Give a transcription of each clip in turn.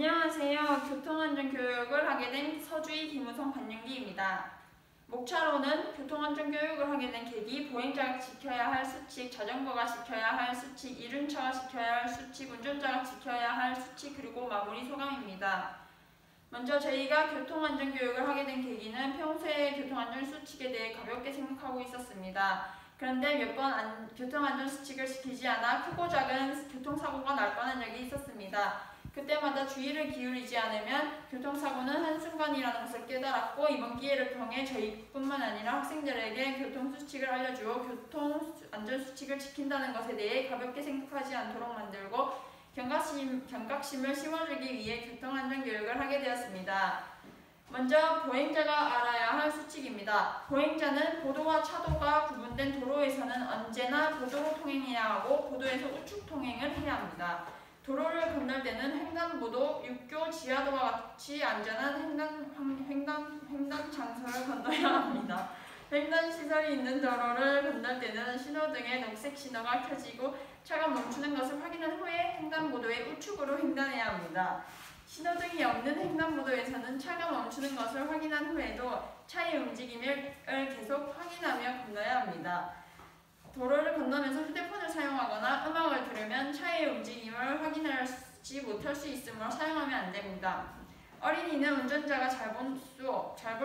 안녕하세요. 교통안전교육을 하게 된 서주희 김우성 반영기입니다. 목차로는 교통안전교육을 하게 된 계기, 보행자가 지켜야 할 수칙, 자전거가 지켜야 할 수칙, 이륜차가 지켜야 할 수칙, 운전자가 지켜야 할 수칙, 그리고 마무리 소감입니다. 먼저 저희가 교통안전교육을 하게 된 계기는 평소에 교통안전 수칙에 대해 가볍게 생각하고 있었습니다. 그런데 몇 번 교통안전 수칙을 지키지 않아 크고 작은 교통사고가 날 뻔한 적이 있었습니다. 그때마다 주의를 기울이지 않으면 교통사고는 한순간이라는 것을 깨달았고, 이번 기회를 통해 저희뿐만 아니라 학생들에게 교통수칙을 알려주어 교통안전수칙을 지킨다는 것에 대해 가볍게 생각하지 않도록 만들고 경각심을 심어주기 위해 교통안전교육을 하게 되었습니다. 먼저 보행자가 알아야 할 수칙입니다. 보행자는 보도와 차도가 구분된 도로에서는 언제나 보도로 통행해야 하고 보도에서 우측 통행을 해야 합니다. 도로를 건널 때는 횡단보도, 육교, 지하도와 같이 안전한 횡단 장소를 건너야 합니다. 횡단시설이 있는 도로를 건널 때는 신호등에 녹색 신호가 켜지고 차가 멈추는 것을 확인한 후에 횡단보도의 우측으로 횡단해야 합니다. 신호등이 없는 횡단보도에서는 차가 멈추는 것을 확인한 후에도 차의 움직임을 계속 확인하며 건너야 합니다. 도로를 건너면서 휴대폰을 사용하거나 음악을 들으면 차의 움직임을 확인하지 못할 수 있으므로 사용하면 안 됩니다. 어린이는 운전자가 잘 볼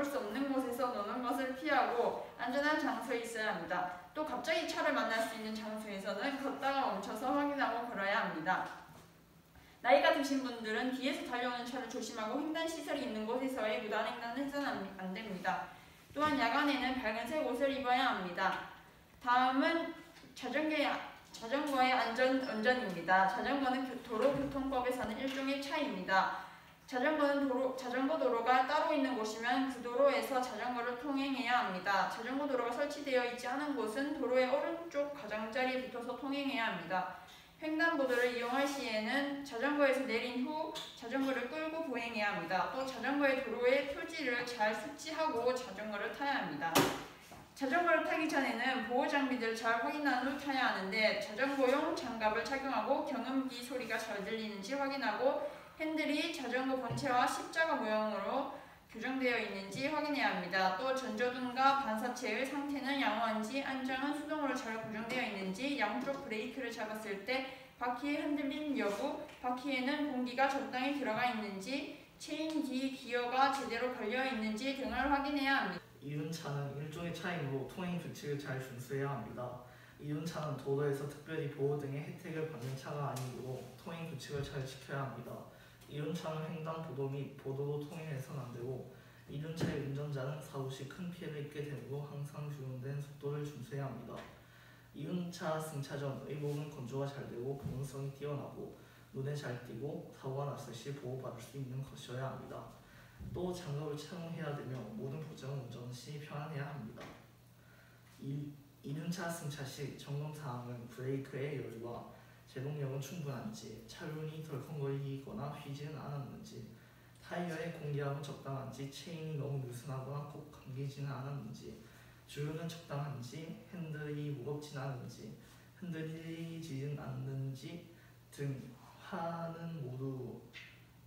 수 없는 곳에서 노는 것을 피하고 안전한 장소에 있어야 합니다. 또 갑자기 차를 만날 수 있는 장소에서는 걷다가 멈춰서 확인하고 걸어야 합니다. 나이가 드신 분들은 뒤에서 달려오는 차를 조심하고 횡단시설이 있는 곳에서의 무단횡단을 해서는 안 됩니다. 또한 야간에는 밝은색 옷을 입어야 합니다. 다음은 자전거의 안전운전입니다. 자전거는 도로교통법에서는 일종의 차입니다. 자전거 도로가 따로 있는 곳이면 그 도로에서 자전거를 통행해야 합니다. 자전거 도로가 설치되어 있지 않은 곳은 도로의 오른쪽 가장자리에 붙어서 통행해야 합니다. 횡단보도를 이용할 시에는 자전거에서 내린 후 자전거를 끌고 보행해야 합니다. 또 자전거의 도로의 표지를 잘 숙지하고 자전거를 타야 합니다. 자전거를 타기 전에는 보호장비들을 잘 확인한 후 타야 하는데, 자전거용 장갑을 착용하고 경음기 소리가 잘 들리는지 확인하고 핸들이 자전거 본체와 십자가 모양으로 교정되어 있는지 확인해야 합니다. 또 전조등과 반사체의 상태는 양호한지, 안장은 수동으로 잘 고정되어 있는지, 양쪽 브레이크를 잡았을 때 바퀴의 흔들림 여부, 바퀴에는 공기가 적당히 들어가 있는지, 체인 뒤 기어가 제대로 걸려 있는지 등을 확인해야 합니다. 이륜차는 일종의 차이므로 통행 규칙을 잘 준수해야 합니다. 이륜차는 도로에서 특별히 보호 등의 혜택을 받는 차가 아니므로 통행 규칙을 잘 지켜야 합니다. 이륜차는 횡단보도 및 보도로 통행해서는 안 되고, 이륜차의 운전자는 사고 시 큰 피해를 입게 되므로 항상 준수된 속도를 준수해야 합니다. 이륜차 승차 전 의복은 건조가 잘 되고 보온성이 뛰어나고 눈에 잘 띄고 사고가 났을 시 보호받을 수 있는 것이어야 합니다. 또 장갑을 착용해야 되며 모든 보장 운전 시 편안해야 합니다. 이륜차 승차 시 점검사항은 브레이크의 여유와 제동력은 충분한지, 차륜이 덜컹거리거나 휘지는 않았는지, 타이어의 공기압은 적당한지, 체인이 너무 느슨하거나 꼭 감기지는 않았는지, 주유는 적당한지, 핸들이 무겁지는 않은지, 흔들리지는 않는지 등 하는 모두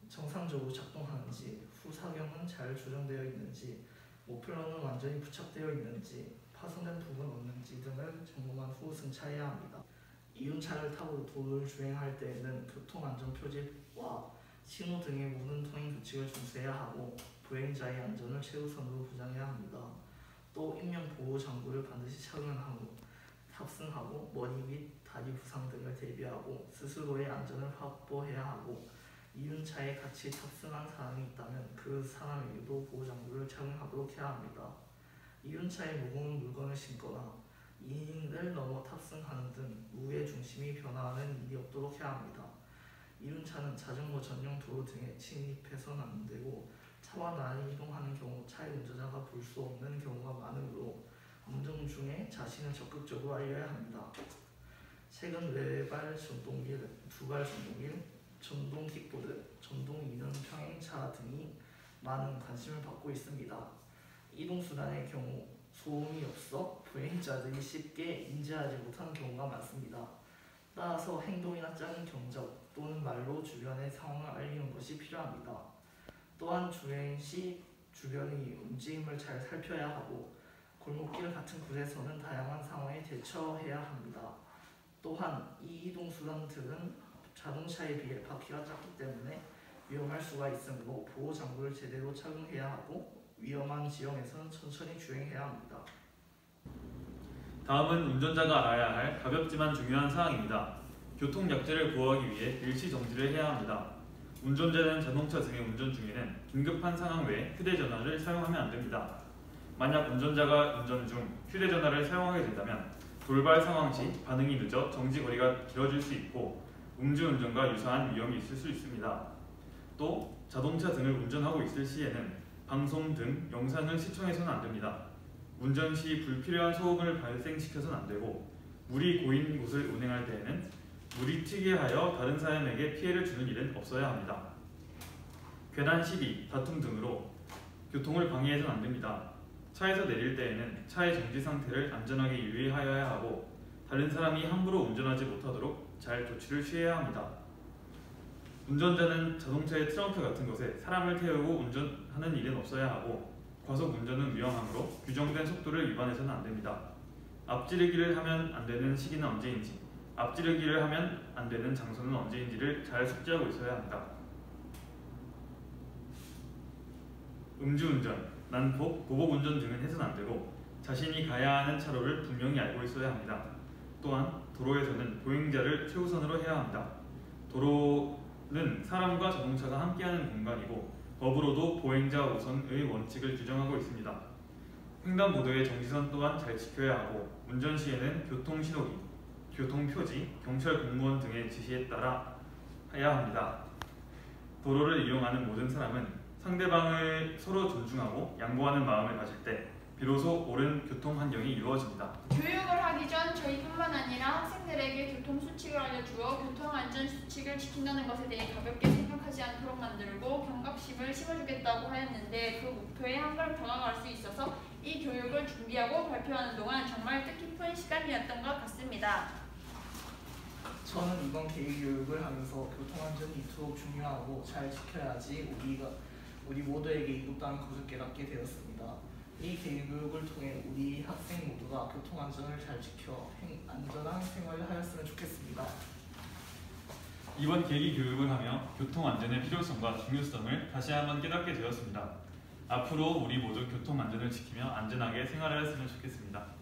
정상적으로 작동하는지, 후사경은 잘 조정되어 있는지, 머플러는 완전히 부착되어 있는지, 파손된 부분 없는지 등을 점검한 후 승차해야 합니다. 이륜차를 타고 도로를 주행할 때에는 교통안전표지와 신호등의 모든 통행 규칙을 준수해야 하고, 보행자의 안전을 최우선으로 보장해야 합니다. 또 인명보호장구를 반드시 착용하고 탑승하고 머리 및 다리 부상 등을 대비하고 스스로의 안전을 확보해야 하고, 이륜차에 같이 탑승한 사람이 있다면 그 사람에게도 보호장구를 착용하도록 해야 합니다. 이륜차에 무거운 물건을 싣거나 2인을 넘어 탑승하는 등 무게 중심이 변화하는 일이 없도록 해야 합니다. 이륜차는 자전거 전용 도로 등에 침입해서는 안 되고, 차와 나란히 이동하는 경우 차의 운전자가 볼 수 없는 경우가 많으므로 운전 중에 자신을 적극적으로 알려야 합니다. 최근 외발 전동길, 두발 전동길, 전동 킥보드, 전동 이륜 평행차 등이 많은 관심을 받고 있습니다. 이동수단의 경우 소음이 없어 보행자들이 쉽게 인지하지 못하는 경우가 많습니다. 따라서 행동이나 작은 경적, 또는 말로 주변의 상황을 알리는 것이 필요합니다. 또한 주행 시 주변의 움직임을 잘 살펴야 하고 골목길 같은 곳에서는 다양한 상황에 대처해야 합니다. 또한 이 이동수단들은 자동차에 비해 바퀴가 작기 때문에 위험할 수가 있으므로 보호장구를 제대로 착용해야 하고 위험한 지형에서는 천천히 주행해야 합니다. 다음은 운전자가 알아야 할 가볍지만 중요한 사항입니다. 교통약제를 보호하기 위해 일시 정지를 해야 합니다. 운전자는 자동차 등의 운전 중에는 긴급한 상황 외에 휴대전화를 사용하면 안 됩니다. 만약 운전자가 운전 중 휴대전화를 사용하게 된다면 돌발 상황 시 반응이 늦어 정지 거리가 길어질 수 있고 음주운전과 유사한 위험이 있을 수 있습니다. 또 자동차 등을 운전하고 있을 시에는 방송 등 영상을 시청해서는 안 됩니다. 운전 시 불필요한 소음을 발생시켜서는 안 되고 물이 고인 곳을 운행할 때에는 물이 튀게 하여 다른 사람에게 피해를 주는 일은 없어야 합니다. 괜한 시비, 다툼 등으로 교통을 방해해서는 안 됩니다. 차에서 내릴 때에는 차의 정지 상태를 안전하게 유의하여야 하고 다른 사람이 함부로 운전하지 못하도록 잘 조치를 취해야 합니다. 운전자는 자동차의 트렁크 같은 것에 사람을 태우고 운전하는 일은 없어야 하고 과속 운전은 위험하므로 규정된 속도를 위반해서는 안 됩니다. 앞지르기를 하면 안 되는 시기는 언제인지, 앞지르기를 하면 안 되는 장소는 언제인지를 잘 숙지하고 있어야 합니다. 음주운전, 난폭, 보복운전 등은 해서는 안 되고 자신이 가야 하는 차로를 분명히 알고 있어야 합니다. 또한 도로에서는 보행자를 최우선으로 해야 합니다. 도로는 사람과 자동차가 함께하는 공간이고 법으로도 보행자 우선의 원칙을 규정하고 있습니다. 횡단보도의 정지선 또한 잘 지켜야 하고 운전 시에는 교통신호기, 교통표지, 경찰 공무원 등의 지시에 따라 해야 합니다. 도로를 이용하는 모든 사람은 상대방을 서로 존중하고 양보하는 마음을 가질 때 비로소 옳은 교통 환경이 이루어집니다. 교육을 하기 전 저희뿐만 아니라 학생들에게 교통 수칙을 알려주어 교통 안전 수칙을 지킨다는 것에 대해 가볍게 생각하지 않도록 만들고 경각심을 심어주겠다고 하였는데 그 목표에 한 걸음 다가갈 수 있어서 이 교육을 준비하고 발표하는 동안 정말 뜻깊은 시간이었던 것 같습니다. 저는 이번 계기교육을 하면서 교통안전이 이토록 중요하고 잘 지켜야지 우리 모두에게 이롭다는 것을 깨닫게 되었습니다. 이 계기교육을 통해 우리 학생 모두가 교통안전을 잘 지켜 안전한 생활을 하였으면 좋겠습니다. 이번 계기 교육을 하며 교통안전의 필요성과 중요성을 다시 한번 깨닫게 되었습니다. 앞으로 우리 모두 교통안전을 지키며 안전하게 생활하였으면 좋겠습니다.